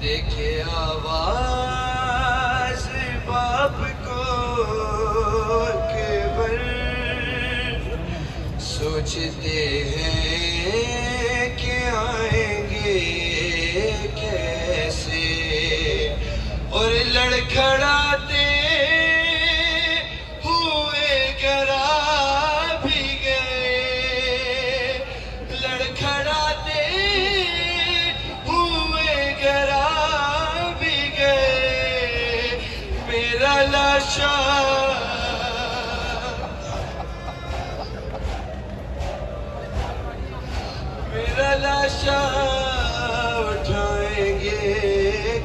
देखे आवाज बाप को केवल सोचते हैं कि आएंगे कैसे, और लड़खड़ाते हुए गरा भी गए, लड़खड़ाते हुए गरा भी गए। मेरा लाशा मेरा लाशा उठाएंगे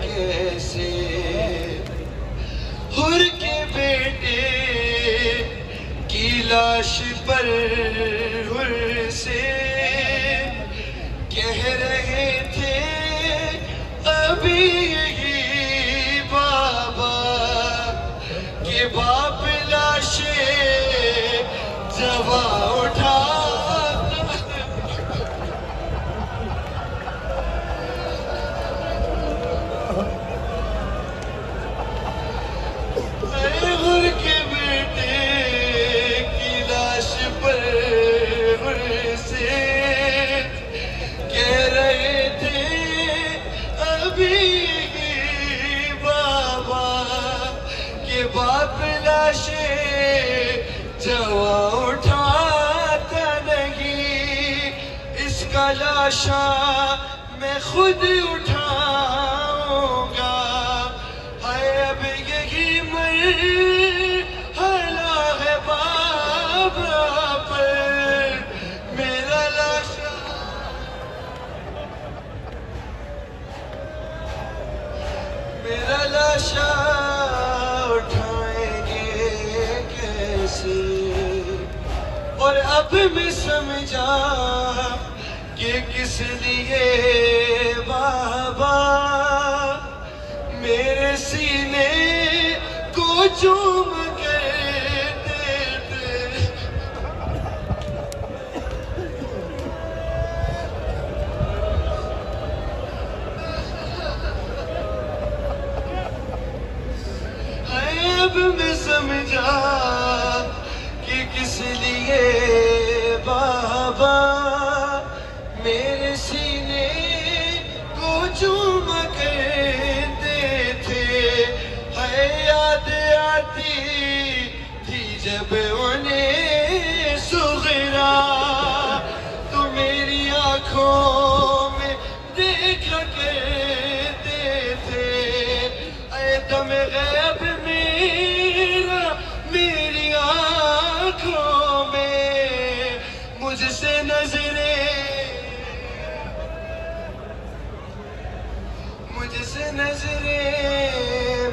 कैसे, हुर के बेटे की लाश पर हुर से कह रहे थे अभी यही बाबा के बाप लाशे जवा उठा। हुर के बेटे की लाश पर हुर से कह रहे थे अभी बाबा के बाप लाशे जवा उठाता नहीं। इसका लाशा मैं खुद उठाऊंगा, हाय अब यही हला है बाबा पर मेरा लाशा। मेरा लाशा उठाएंगे कैसे, और अब मैं समझा कि किस लिए बाबा मेरे सीने को चूम कर देते। अब मैं समझा कि किस लिए बाबा मेरे सीने को चूम कर देते। है याद आती थी जब उन्हें सुगरा, तो मेरी आंखों में देखा करते थे। ऐ दम गैब मेरा मेरी आंखों में मुझसे नजरें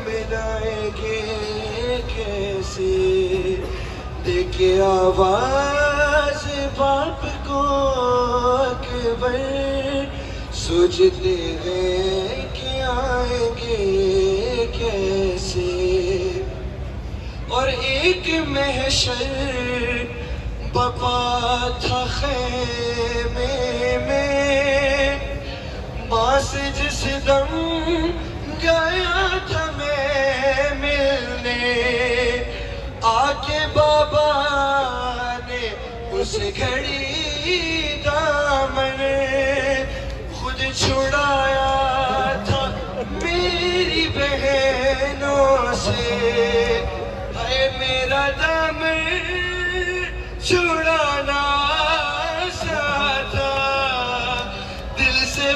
मिलाएंगे कैसे, देखे आवाज बाप को अकबर सोचते हैं कि आएंगे कैसे। और एक महशर बपा था खेमे में, बास जिस दम गया था मैं मिलने, आके बाबा ने उस घड़ी दामन खुद छुड़ाया था मेरी बहनों से। है मेरा दामन छुड़ाना सा था दिल से